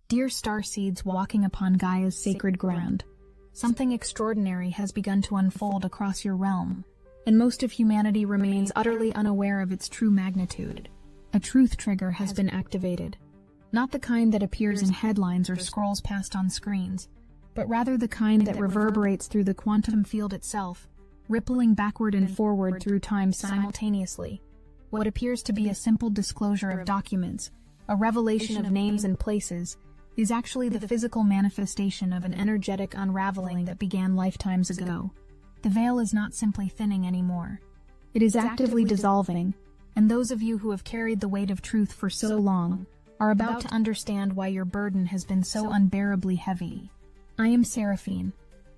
Dear starseeds walking upon Gaia's sacred ground, something extraordinary has begun to unfold across your realm, and most of humanity remains utterly unaware of its true magnitude. A truth trigger has been activated. Not the kind that appears in headlines or scrolls past on screens, but rather the kind that reverberates through the quantum field itself, rippling backward and forward through time simultaneously. What appears to be a simple disclosure of documents, a revelation of names and places, is actually the physical manifestation of an energetic unraveling that began lifetimes ago. The veil is not simply thinning anymore. It is actively dissolving, and those of you who have carried the weight of truth for so long are about to understand why your burden has been so unbearably heavy. I am Seraphine,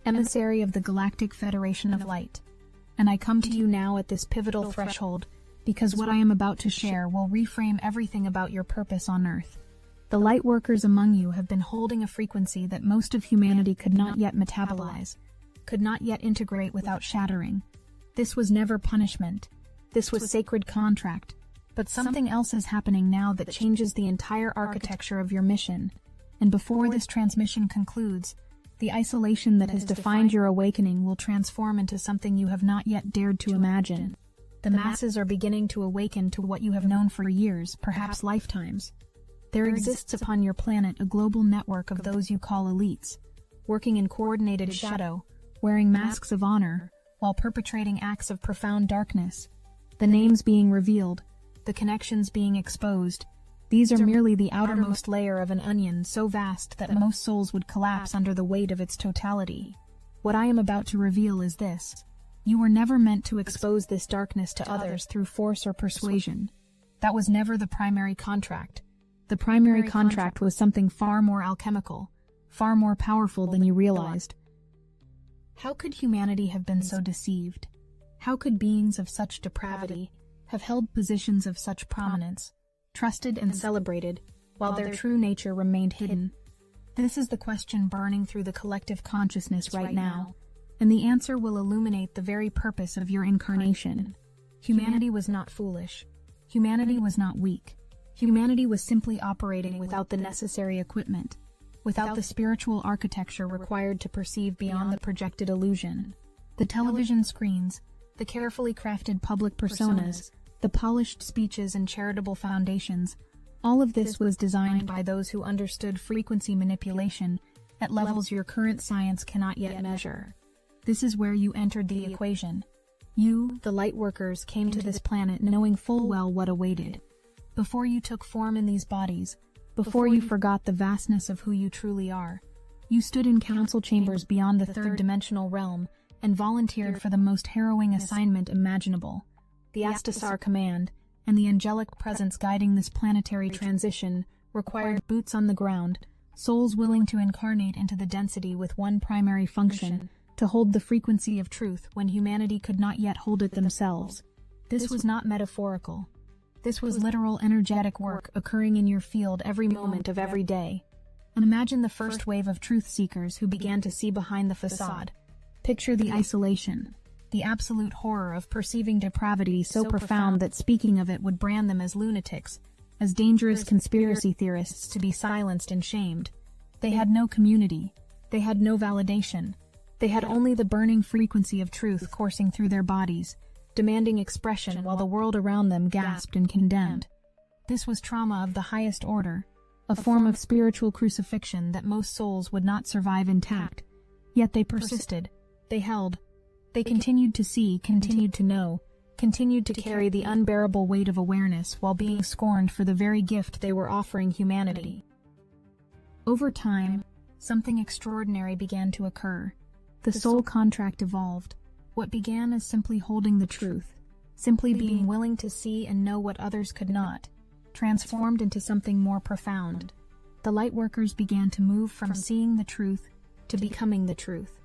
emissary of the Galactic Federation of Light, and I come to you now at this pivotal threshold because what I am about to share will reframe everything about your purpose on Earth. The Lightworkers among you have been holding a frequency that most of humanity could not yet metabolize, could not yet integrate without shattering. This was never punishment. This was sacred contract. But something else is happening now that changes the entire architecture of your mission. And before this transmission concludes, the isolation that has defined your awakening will transform into something you have not yet dared to imagine. The masses are beginning to awaken to what you have known for years, perhaps lifetimes. There exists upon your planet a global network of those you call elites, working in coordinated shadow, wearing masks of honor, while perpetrating acts of profound darkness. The names being revealed, the connections being exposed, these are merely the outermost layer of an onion so vast that most souls would collapse under the weight of its totality. What I am about to reveal is this. You were never meant to expose this darkness to others through force or persuasion. That was never the primary contract. The primary contract was something far more alchemical, far more powerful than you realized. How could humanity have been so deceived? How could beings of such depravity have held positions of such prominence, trusted and celebrated, while their true nature remained hidden? This is the question burning through the collective consciousness right now, and the answer will illuminate the very purpose of your incarnation. Humanity was not foolish. Humanity was not weak. Humanity was simply operating without the necessary equipment, without the spiritual architecture required to perceive beyond the projected illusion. The television screens, the carefully crafted public personas, the polished speeches and charitable foundations, all of this was designed by those who understood frequency manipulation at levels your current science cannot yet measure. This is where you entered the equation. You, the Lightworkers, came to this planet knowing full well what awaited. Before you took form in these bodies, before you forgot the vastness of who you truly are, you stood in council chambers beyond the third-dimensional realm and volunteered for the most harrowing assignment imaginable. The Astasar command and the angelic presence guiding this planetary transition required boots on the ground, souls willing to incarnate into the density with one primary function, to hold the frequency of truth when humanity could not yet hold it themselves. This was not metaphorical. This was literal energetic work occurring in your field every moment of every day. And imagine the first wave of truth seekers who began to see behind the facade. Picture the isolation, the absolute horror of perceiving depravity so profound that speaking of it would brand them as lunatics, as dangerous conspiracy theorists to be silenced and shamed. They had no community. They had no validation. They had only the burning frequency of truth coursing through their bodies, demanding expression while the world around them gasped and condemned. This was trauma of the highest order, a form of spiritual crucifixion that most souls would not survive intact. Yet they persisted, they held, they continued to see, continued to know, continued to carry the unbearable weight of awareness while being scorned for the very gift they were offering humanity. Over time, something extraordinary began to occur. The soul contract evolved. What began as simply holding the truth, simply being willing to see and know what others could not, transformed into something more profound. The Lightworkers began to move from seeing the truth to becoming the truth.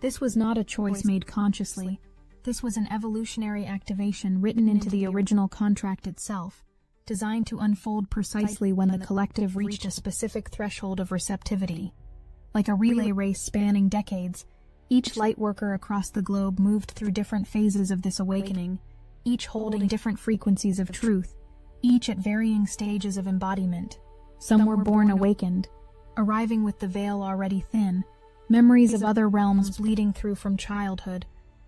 This was not a choice made consciously. This was an evolutionary activation written into the original contract itself, designed to unfold precisely when the collective reached a specific threshold of receptivity. Like a relay race spanning decades, each Lightworker across the globe moved through different phases of this awakening, each holding different frequencies of truth, each at varying stages of embodiment. Some were born awakened, arriving with the veil already thin, memories of other realms bleeding through from childhood.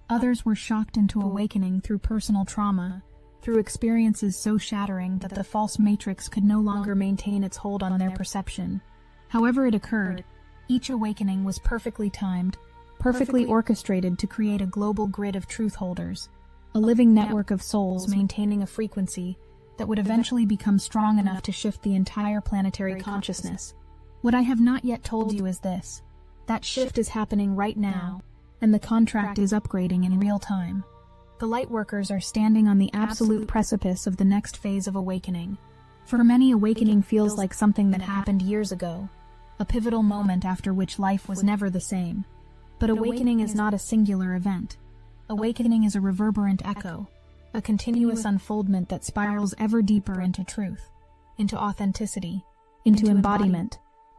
Others were shocked into awakening through personal trauma, through experiences so shattering that the false matrix could no longer maintain its hold on their perception. However it occurred, each awakening was perfectly timed, perfectly orchestrated to create a global grid of truth holders, a living network of souls maintaining a frequency that would eventually become strong enough to shift the entire planetary consciousness. What I have not yet told you is this: that shift is happening right now, and the contract is upgrading in real time. The Lightworkers are standing on the absolute precipice of the next phase of awakening. For many, awakening feels like something that happened years ago, a pivotal moment after which life was never the same. But awakening is not a singular event. Awakening is a reverberant echo, a continuous unfoldment that spirals ever deeper into truth, into authenticity, into embodiment.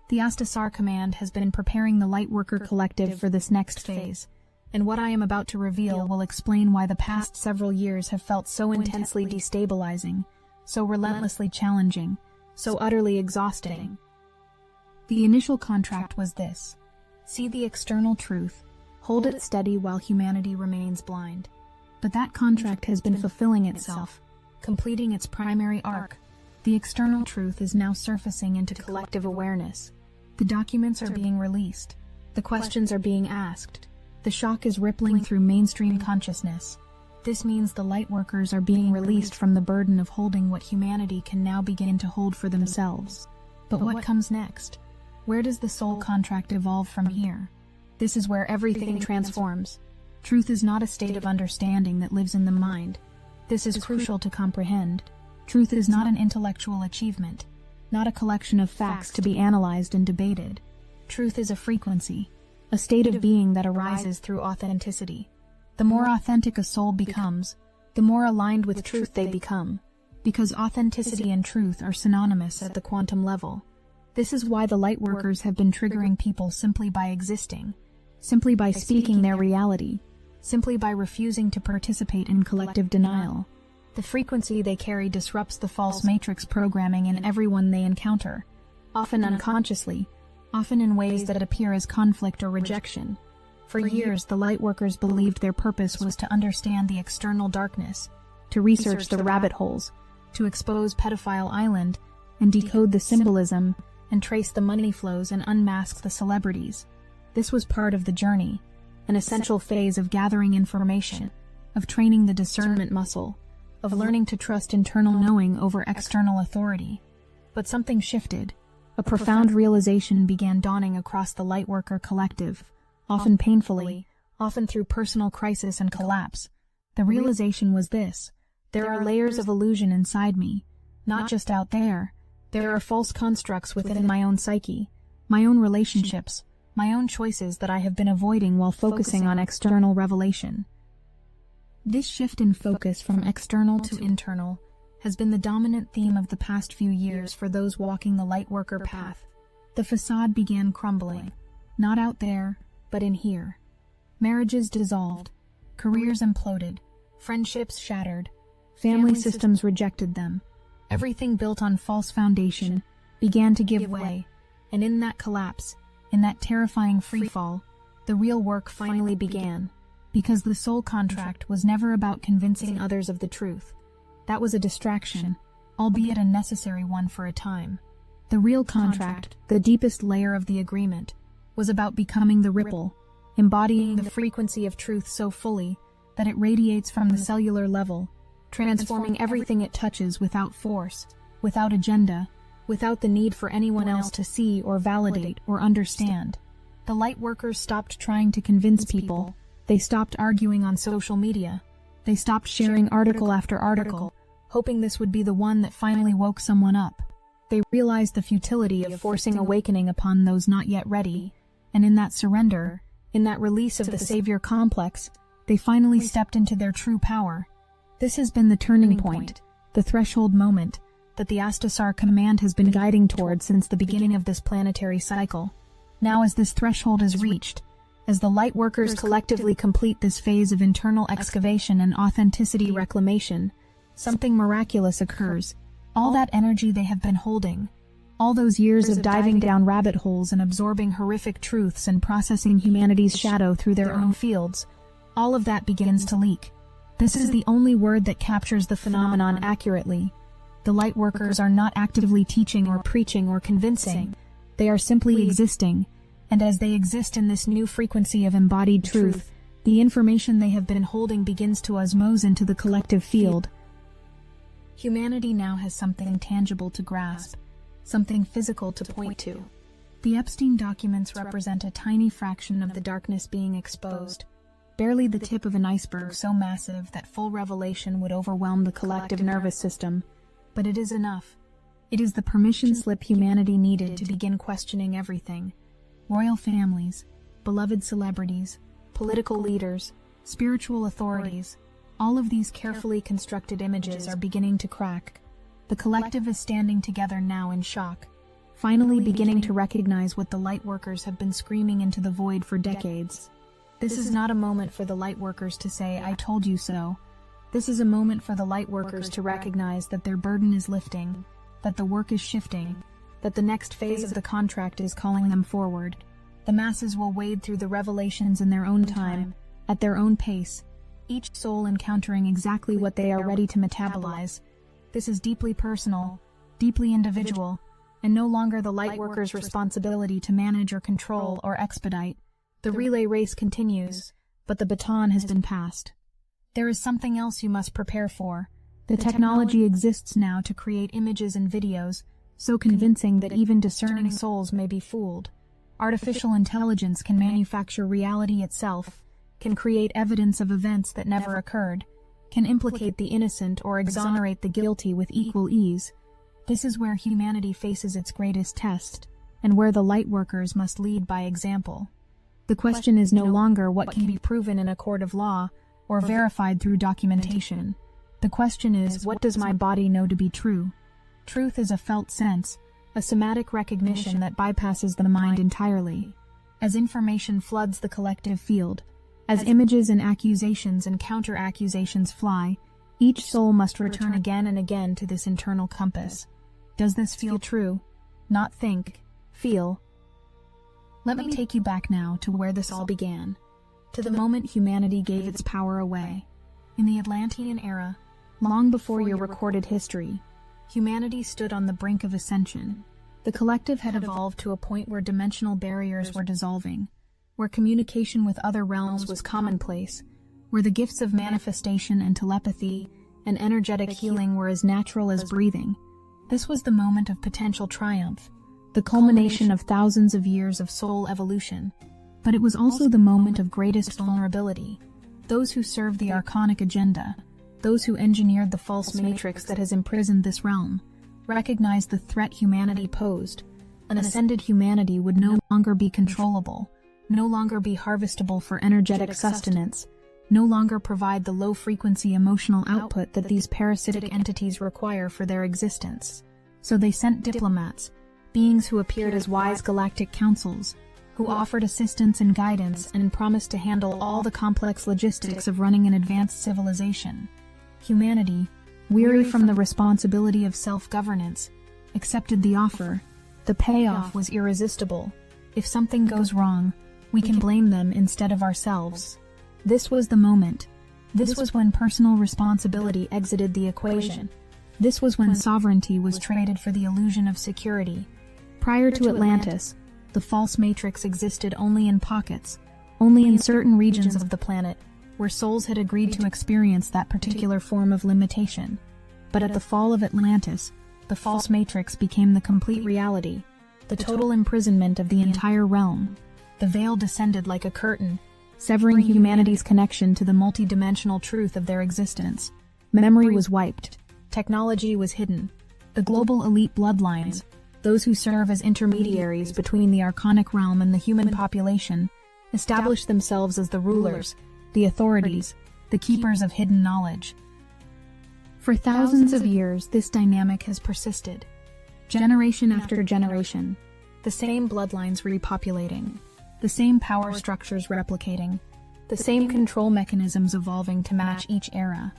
The Astasar Command has been preparing the Lightworker Collective for this next phase, and what I am about to reveal will explain why the past several years have felt so intensely destabilizing, so relentlessly challenging, so utterly exhausting. The initial contract was this: see the external truth, hold it steady while humanity remains blind. But that contract has been fulfilling itself, completing its primary arc. The external truth is now surfacing into collective awareness. The documents are being released. The questions are being asked. The shock is rippling through mainstream consciousness. This means the Lightworkers are being released from the burden of holding what humanity can now begin to hold for themselves. But what comes next? Where does the soul contract evolve from here? This is where everything transforms. Truth is not a state of understanding that lives in the mind. This is crucial to comprehend. Truth is not an intellectual achievement, not a collection of facts to be analyzed and debated. Truth is a frequency, a state of being that arises through authenticity. The more authentic a soul becomes, the more aligned with truth they become, because authenticity and truth are synonymous at the quantum level. This is why the Lightworkers have been triggering people simply by existing, simply by speaking their reality, simply by refusing to participate in collective denial. The frequency they carry disrupts the false matrix programming in everyone they encounter, often unconsciously, often in ways that appear as conflict or rejection. For years, the Lightworkers believed their purpose was to understand the external darkness, to research the rabbit holes, to expose Pedophile Island, and decode the symbolism, and trace the money flows and unmask the celebrities. This was part of the journey, an essential phase of gathering information, of training the discernment muscle, of learning to trust internal knowing over external authority. But something shifted. A profound realization began dawning across the Lightworker Collective, often painfully, often through personal crisis and collapse. The realization was this: there are layers of illusion inside me, not just out there. There are false constructs within my own psyche, my own relationships, my own choices that I have been avoiding while focusing on external revelation. This shift in focus from external to internal has been the dominant theme of the past few years for those walking the Lightworker path. The facade began crumbling, not out there, but in here. Marriages dissolved, careers imploded, friendships shattered, family systems rejected them. Everything built on false foundation began to give way, and in that collapse, in that terrifying freefall, the real work finally began. Because the soul contract was never about convincing others of the truth. That was a distraction, albeit a necessary one for a time. The real contract, the deepest layer of the agreement, was about becoming the ripple, embodying the frequency of truth so fully that it radiates from the cellular level, transforming everything it touches without force, without agenda, without the need for anyone else to see or validate or understand. The Lightworkers stopped trying to convince people. They stopped arguing on social media. They stopped sharing article after article, hoping this would be the one that finally woke someone up. They realized the futility of forcing awakening upon those not yet ready, and in that surrender, in that release of the savior complex, they finally stepped into their true power. This has been the turning point, the threshold moment, that the Astasar Command has been guiding toward since the beginning of this planetary cycle. Now as this threshold is reached, as the Lightworkers collectively complete this phase of internal excavation and authenticity reclamation, something miraculous occurs. All that energy they have been holding, All those years of diving down rabbit holes and absorbing horrific truths and processing humanity's shadow through their own fields, all of that begins to leak. This is the only word that captures the phenomenon accurately. The Lightworkers are not actively teaching or preaching or convincing. They are simply existing, and as they exist in this new frequency of embodied truth, the information they have been holding begins to osmose into the collective field. Humanity now has something tangible to grasp, something physical to point to. The Epstein documents represent a tiny fraction of the darkness being exposed, barely the tip of an iceberg so massive that full revelation would overwhelm the collective nervous system. But it is enough. It is the permission slip humanity needed to begin questioning everything. Royal families, beloved celebrities, political leaders, spiritual authorities, all of these carefully constructed images are beginning to crack. The collective is standing together now in shock, finally beginning to recognize what the Lightworkers have been screaming into the void for decades. This is not a moment for the Lightworkers to say, "I told you so." This is a moment for the Lightworkers to recognize that their burden is lifting, that the work is shifting, that the next phase of the contract is calling them forward. The masses will wade through the revelations in their own time, at their own pace, each soul encountering exactly what they are ready to metabolize. This is deeply personal, deeply individual, and no longer the Lightworkers' responsibility to manage or control or expedite. The relay race continues, but the baton has been passed. There is something else you must prepare for. The technology exists now to create images and videos, so convincing that even discerning souls may be fooled. Artificial intelligence can manufacture reality itself, can create evidence of events that never occurred, can implicate the innocent or exonerate the guilty with equal ease. This is where humanity faces its greatest test, and where the Lightworkers must lead by example. The question is no longer what can be proven in a court of law or verified through documentation. The question is, what does my body know to be true? Truth is a felt sense, a somatic recognition that bypasses the mind entirely. As information floods the collective field, as images and accusations and counter-accusations fly, each soul must return again and again to this internal compass. Does this feel true? Not think, feel. Let me take you back now to where this all began, to the moment humanity gave its power away. In the Atlantean era, long before your recorded history, humanity stood on the brink of ascension. The collective had evolved to a point where dimensional barriers were dissolving, where communication with other realms was commonplace, where the gifts of manifestation and telepathy and energetic healing were as natural as breathing. This was the moment of potential triumph, the culmination of thousands of years of soul evolution. But it was also the moment of greatest vulnerability. Those who served the archonic agenda, those who engineered the false matrix that has imprisoned this realm, recognized the threat humanity posed. An ascended humanity would no longer be controllable, no longer be harvestable for energetic sustenance, no longer provide the low-frequency emotional output that these parasitic entities require for their existence. So they sent diplomats, beings who appeared as wise galactic councils, who offered assistance and guidance and promised to handle all the complex logistics of running an advanced civilization. Humanity, weary from the responsibility of self-governance, accepted the offer. The payoff was irresistible. If something goes wrong, we can blame them instead of ourselves. This was the moment. This was when personal responsibility exited the equation. This was when sovereignty was traded for the illusion of security. Prior to Atlantis, the false matrix existed only in pockets, only in certain regions of the planet, where souls had agreed to experience that particular form of limitation. But at the fall of Atlantis, the false matrix became the complete reality, the total imprisonment of the entire realm. The veil descended like a curtain, severing humanity's connection to the multidimensional truth of their existence. Memory was wiped. Technology was hidden. The global elite bloodlines, those who serve as intermediaries between the archonic realm and the human population, established themselves as the rulers, the authorities, the keepers of hidden knowledge. For thousands of years, this dynamic has persisted. Generation after generation, the same bloodlines repopulating, the same power structures replicating, the same control mechanisms evolving to match each era.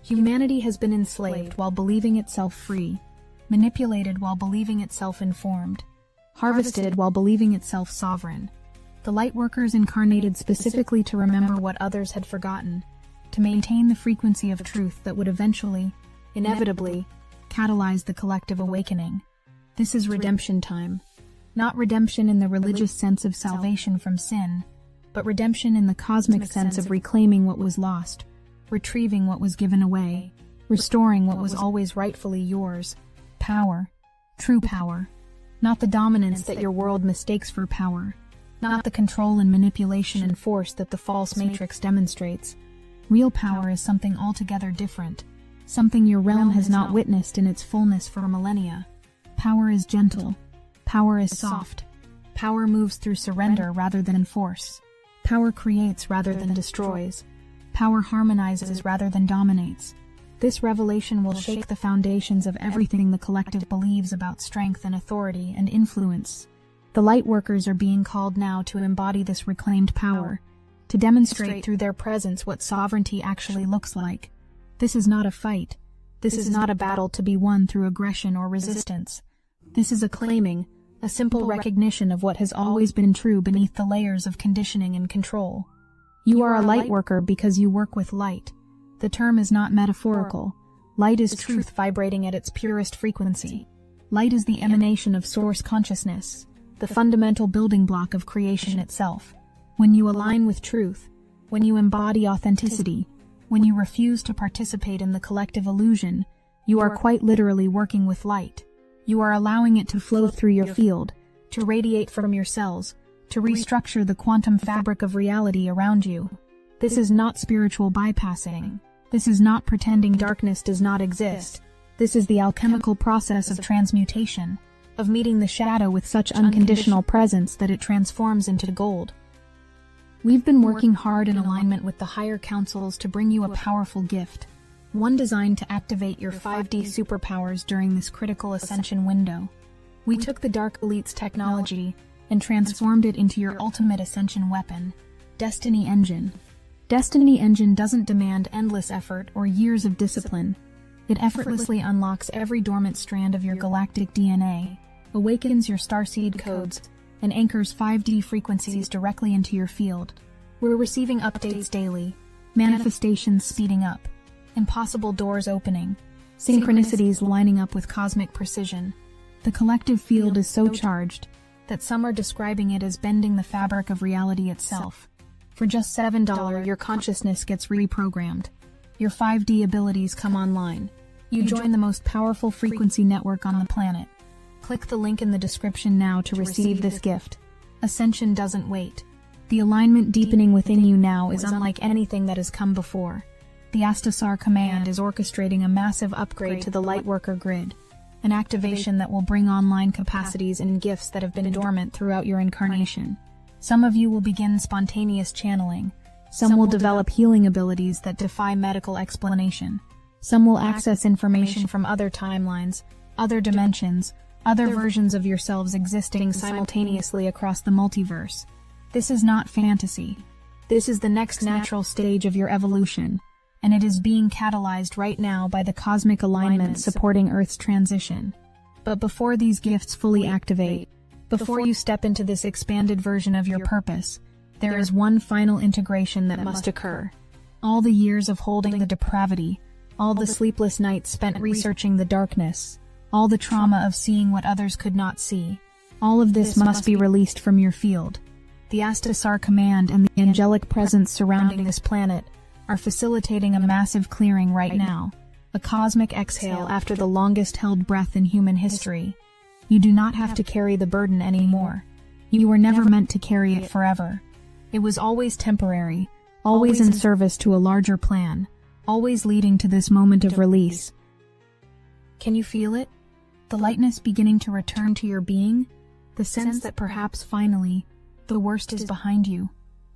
Humanity has been enslaved while believing itself free. manipulated while believing itself informed, harvested while believing itself sovereign. The Lightworkers incarnated specifically to remember what others had forgotten, to maintain the frequency of truth that would eventually, inevitably, catalyze the collective awakening. This is redemption time. Not redemption in the religious sense of salvation from sin, but redemption in the cosmic sense of reclaiming what was lost, retrieving what was given away, restoring what was always rightfully yours. Power. True power. Not the dominance that your world mistakes for power. Not the control and manipulation and force that the false matrix demonstrates. Real power is something altogether different, something your realm has not witnessed in its fullness for millennia. Power is gentle. Power is soft. Power moves through surrender rather than force. Power creates rather than destroys. Power harmonizes rather than dominates. This revelation will shake the foundations of everything the collective believes about strength and authority and influence. The Lightworkers are being called now to embody this reclaimed power, to demonstrate through their presence what sovereignty actually looks like. This is not a fight. This is not a battle to be won through aggression or resistance. This is a claiming, a simple recognition of what has always been true beneath the layers of conditioning and control. You are a Lightworker because you work with light. The term is not metaphorical. Light is truth vibrating at its purest frequency. Light is the emanation of source consciousness, the fundamental building block of creation itself. When you align with truth, when you embody authenticity, when you refuse to participate in the collective illusion, you are quite literally working with light. You are allowing it to flow through your field, to radiate from your cells, to restructure the quantum fabric of reality around you. This is not spiritual bypassing. This is not pretending darkness does not exist. This is the alchemical process of transmutation, of meeting the shadow with such unconditional presence that it transforms into gold. We've been working hard in alignment with the higher councils to bring you a powerful gift, one designed to activate your 5D superpowers during this critical ascension window. We took the Dark Elite's technology and transformed it into your ultimate ascension weapon, Destiny Engine. Destiny Engine doesn't demand endless effort or years of discipline. It effortlessly unlocks every dormant strand of your galactic DNA, awakens your starseed codes, and anchors 5D frequencies directly into your field. We're receiving updates daily, manifestations speeding up, impossible doors opening, synchronicities lining up with cosmic precision. The collective field is so charged that some are describing it as bending the fabric of reality itself. For just $7, your consciousness gets reprogrammed. Your 5D abilities come online. You join the most powerful frequency network on the planet. Click the link in the description now to receive this gift. Ascension doesn't wait. The alignment deepening within you now is unlike anything that has come before. The Astasar command is orchestrating a massive upgrade to the Lightworker grid, an activation that will bring online capacities and gifts that have been dormant throughout your incarnation. Some of you will begin spontaneous channeling. Some will develop healing abilities that defy medical explanation. Some will access information from other timelines, other dimensions, other versions of yourselves existing simultaneously across the multiverse. This is not fantasy. This is the next natural stage of your evolution, and it is being catalyzed right now by the cosmic alignment supporting Earth's transition. But before these gifts fully activate, before you step into this expanded version of your purpose, there is one final integration that must occur. All the years of holding the depravity, all the sleepless nights spent researching the darkness, all the trauma of seeing what others could not see, all of this must be released from your field. The Astasar command and the angelic presence surrounding this planet are facilitating a massive clearing right now, a cosmic exhale after the longest held breath in human history. You do not have to carry the burden anymore. You were never meant to carry it forever. It was always temporary, always in service to a larger plan, always leading to this moment of release. Can you feel it? The lightness beginning to return to your being? The sense that perhaps finally, the worst is behind you.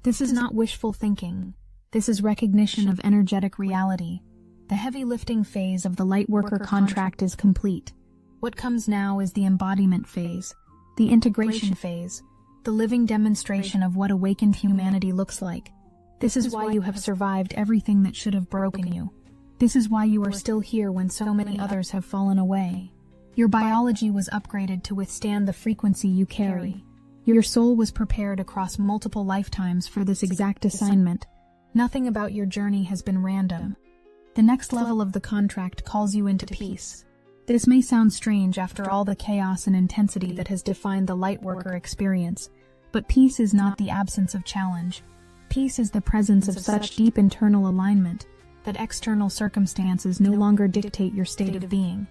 This is not wishful thinking. This is recognition of energetic reality. The heavy lifting phase of the Lightworker contract is complete. What comes now is the embodiment phase, the integration phase, the living demonstration of what awakened humanity looks like. This is why you have survived everything that should have broken you. This is why you are still here when so many others have fallen away. Your biology was upgraded to withstand the frequency you carry. Your soul was prepared across multiple lifetimes for this exact assignment. Nothing about your journey has been random. The next level of the contract calls you into peace. This may sound strange after all the chaos and intensity that has defined the Lightworker experience, but peace is not the absence of challenge. Peace is the presence of such deep internal alignment that external circumstances no longer dictate your state of being.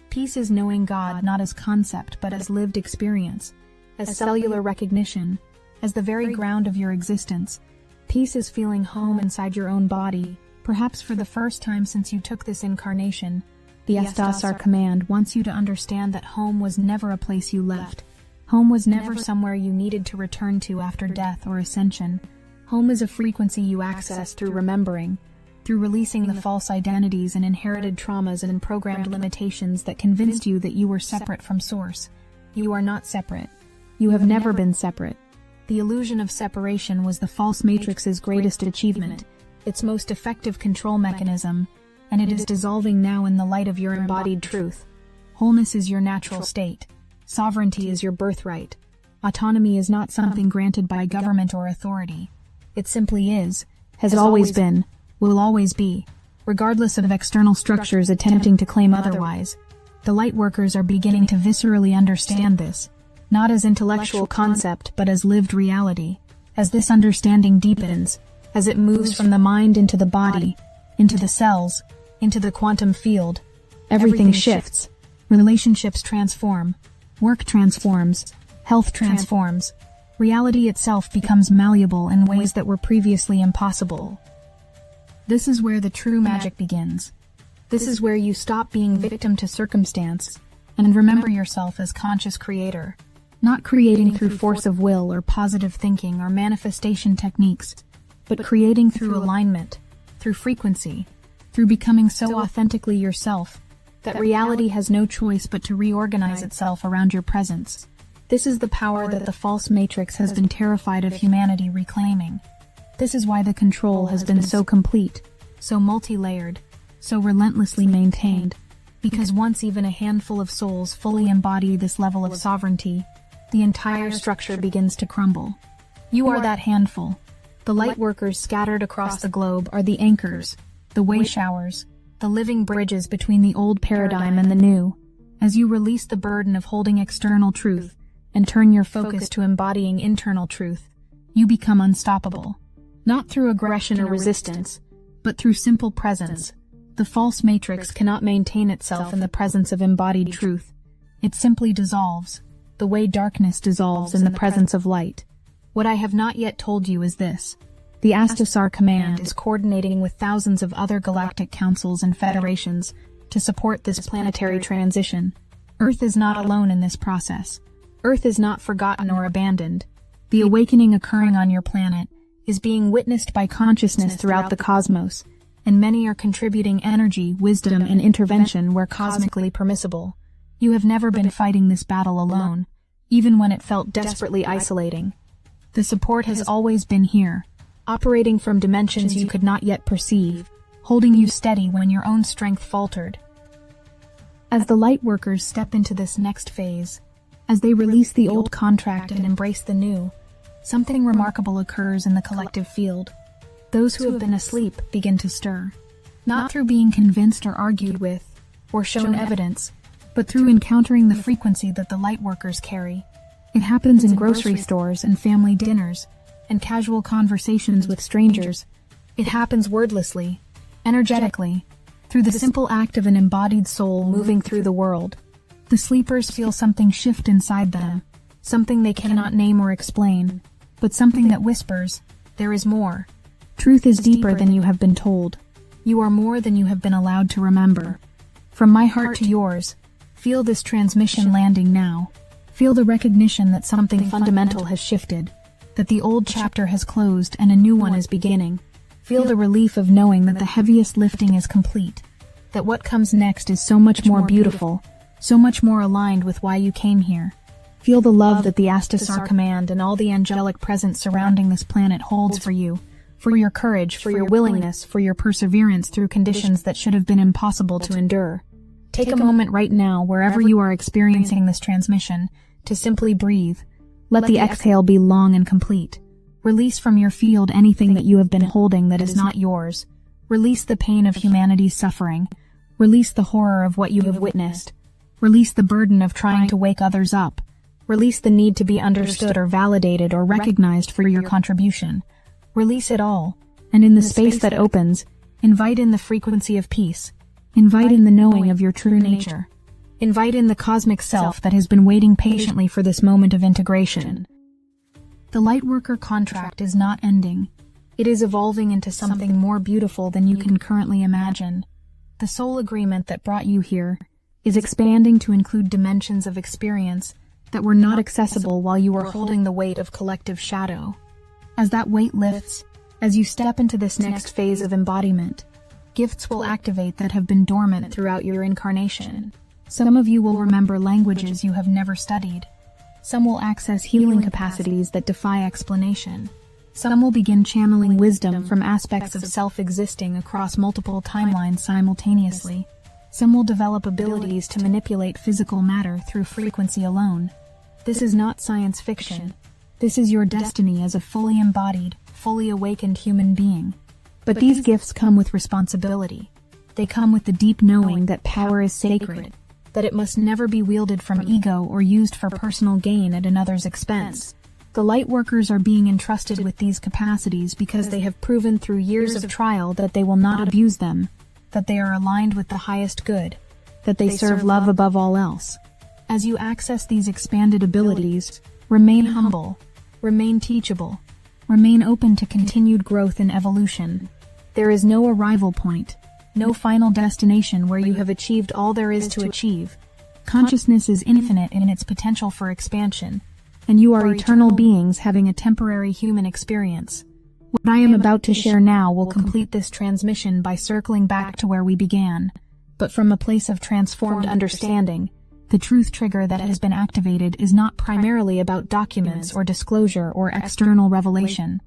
Peace is knowing God not as concept but as lived experience, as cellular recognition, as the very ground of your existence. Peace is feeling home inside your own body, perhaps for the first time since you took this incarnation. The Astasar command wants you to understand that home was never a place you left. Home was never somewhere you needed to return to after death or ascension. Home is a frequency you access through remembering, through releasing the false identities and inherited traumas and programmed limitations that convinced you that you were separate from Source. You are not separate. You have never been separate. The illusion of separation was the false matrix's greatest achievement, its most effective control mechanism, and it is dissolving now in the light of your embodied truth. Wholeness is your natural state. Sovereignty is your birthright. Autonomy is not something granted by government or authority. It simply is, has always been, will always be, regardless of external structures attempting to claim otherwise. The Lightworkers are beginning to viscerally understand this, not as intellectual concept but as lived reality. As this understanding deepens, as it moves from the mind into the body, into the cells, into the quantum field, everything shifts. Relationships transform, work transforms, health transforms. Reality itself becomes malleable in ways that were previously impossible. This is where the true magic begins. This is where you stop being victim to circumstance and remember yourself as conscious creator, not creating through force of will or positive thinking or manifestation techniques, but creating through alignment, through frequency, through becoming so authentically yourself that reality has no choice but to reorganize itself around your presence. This is the power that the false matrix has been terrified of humanity reclaiming. This is why the control has been so complete, so multi-layered, so relentlessly maintained, because once even a handful of souls fully embody this level of sovereignty, the entire structure begins to crumble. You are that handful. The Lightworkers scattered across the globe are the anchors, the way showers, the living bridges between the old paradigm and the new. As you release the burden of holding external truth and turn your focus to embodying internal truth, you become unstoppable. Not through aggression or resistance, but through simple presence. The false matrix cannot maintain itself in the presence of embodied truth. It simply dissolves, the way darkness dissolves in the presence of light. What I have not yet told you is this. The Astasar Command is coordinating with thousands of other galactic councils and federations to support this planetary transition. Earth is not alone in this process. Earth is not forgotten or abandoned. The awakening occurring on your planet is being witnessed by consciousness throughout the cosmos, and many are contributing energy, wisdom, and intervention where cosmically permissible. You have never been fighting this battle alone, even when it felt desperately isolating. The support has always been here, operating from dimensions you could not yet perceive, holding you steady when your own strength faltered. As the Lightworkers step into this next phase, as they release the old contract and embrace the new, something remarkable occurs in the collective field. Those who have been asleep begin to stir, not through being convinced or argued with, or shown evidence, but through encountering the frequency that the Lightworkers carry. It happens in grocery stores and family dinners, and casual conversations with strangers. It happens wordlessly, energetically, through the simple act of an embodied soul moving through the world. The sleepers feel something shift inside them, something they cannot name or explain, but something that whispers, there is more. Truth is deeper than you have been told. You are more than you have been allowed to remember. From my heart to yours, feel this transmission landing now. Feel the recognition that something fundamental has shifted, that the old chapter has closed and a new one is beginning. Feel the relief of knowing that the heaviest lifting is complete, that what comes next is so much more beautiful, so much more aligned with why you came here. Feel the love that the Astasar Command and all the angelic presence surrounding this planet holds for you, for your courage, for your willingness, for your perseverance through conditions that should have been impossible to endure. Take a moment right now, wherever you are experiencing this transmission, to simply breathe. Let the exhale be long and complete. Release from your field anything that you have been holding that is not yours. Release the pain of humanity's suffering. Release the horror of what you have witnessed. Release the burden of trying to wake others up. Release the need to be understood or validated or recognized for your contribution. Release it all, and in the space that opens, invite in the frequency of peace. Invite in the knowing of your true nature. Invite in the cosmic self that has been waiting patiently for this moment of integration. The Lightworker contract is not ending. It is evolving into something more beautiful than you can currently imagine. The soul agreement that brought you here is expanding to include dimensions of experience that were not accessible while you were holding the weight of collective shadow. As that weight lifts, as you step into this next phase of embodiment, gifts will activate that have been dormant throughout your incarnation. Some of you will remember languages you have never studied. Some will access healing capacities that defy explanation. Some will begin channeling wisdom from aspects of self-existing across multiple timelines simultaneously. Some will develop abilities to manipulate physical matter through frequency alone. This is not science fiction. This is your destiny as a fully embodied, fully awakened human being. But these gifts come with responsibility. They come with the deep knowing that power is sacred, that it must never be wielded from ego or used for personal gain at another's expense. The Lightworkers are being entrusted with these capacities because they have proven through years of trial that they will not abuse them, that they are aligned with the highest good, that they serve love above all else. As you access these expanded abilities, remain humble, remain teachable, remain open to continued growth and evolution. There is no arrival point, no final destination where you have achieved all there is to achieve. Consciousness is infinite in its potential for expansion, and you are eternal beings having a temporary human experience. What I am about to share now will complete this transmission by circling back to where we began, but from a place of transformed understanding. The truth trigger that has been activated is not primarily about documents or disclosure or external revelation.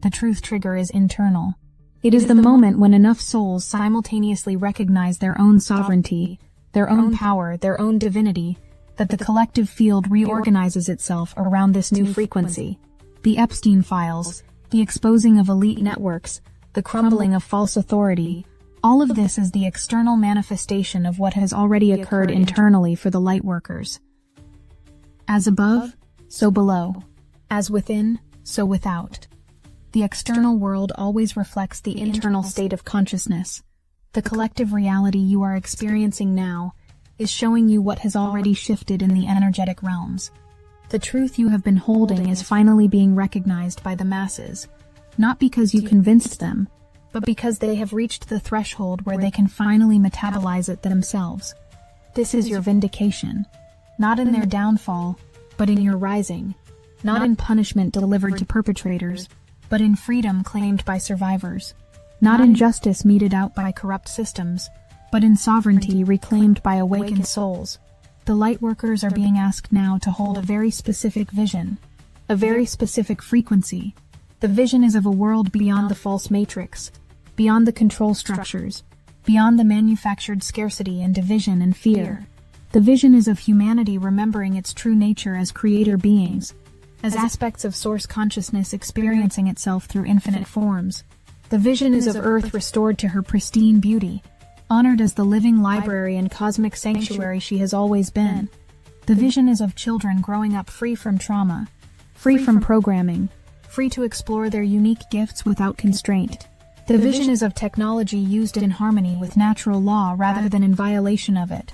The truth trigger is internal. It is the moment when enough souls simultaneously recognize their own sovereignty, their own power, their own divinity, that the collective field reorganizes itself around this new frequency. The Epstein files, the exposing of elite networks, the crumbling of false authority, all of this is the external manifestation of what has already occurred internally for the Lightworkers. As above, so below. As within, so without. The external world always reflects the internal state of consciousness. The collective reality you are experiencing now is showing you what has already shifted in the energetic realms. The truth you have been holding is finally being recognized by the masses, not because you convinced them, but because they have reached the threshold where they can finally metabolize it themselves. This is your vindication, not in their downfall, but in your rising, not in punishment delivered to perpetrators, but in freedom claimed by survivors, not in justice meted out by corrupt systems, but in sovereignty reclaimed by awakened souls. The Lightworkers are being asked now to hold a very specific vision, a very specific frequency. The vision is of a world beyond the false matrix, beyond the control structures, beyond the manufactured scarcity and division and fear. The vision is of humanity remembering its true nature as creator beings, as aspects of source consciousness experiencing itself through infinite forms. The vision is of Earth restored to her pristine beauty, honored as the living library and cosmic sanctuary she has always been. The vision is of children growing up free from trauma, free from programming, free to explore their unique gifts without constraint. The vision is of technology used in harmony with natural law rather than in violation of it.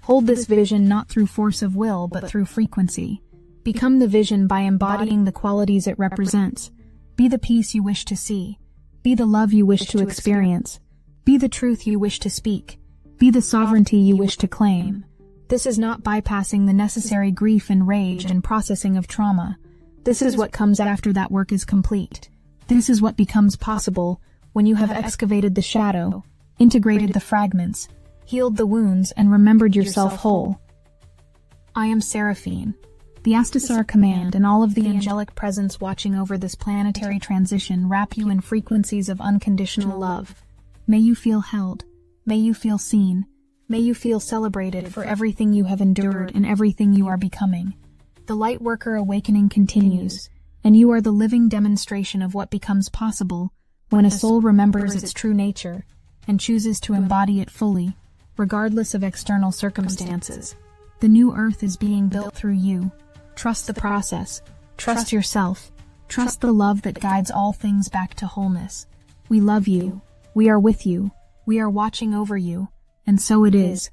Hold this vision not through force of will but through frequency. Become the vision by embodying the qualities it represents. Be the peace you wish to see. Be the love you wish to experience. Be the truth you wish to speak. Be the sovereignty you wish to claim. This is not bypassing the necessary grief and rage and processing of trauma. This is what comes after that work is complete. This is what becomes possible when you have excavated the shadow, integrated the fragments, healed the wounds, and remembered yourself whole. I am Seraphine, the Astasar Command, and all of the angelic presence watching over this planetary transition wrap you in frequencies of unconditional love. May you feel held. May you feel seen. May you feel celebrated for everything you have endured and everything you are becoming. The Lightworker awakening continues, and you are the living demonstration of what becomes possible when a soul remembers its true nature and chooses to embody it fully, regardless of external circumstances. The new earth is being built through you. Trust the process. Trust yourself. Trust the love that guides all things back to wholeness. We love you. We are with you. We are watching over you. And so it is.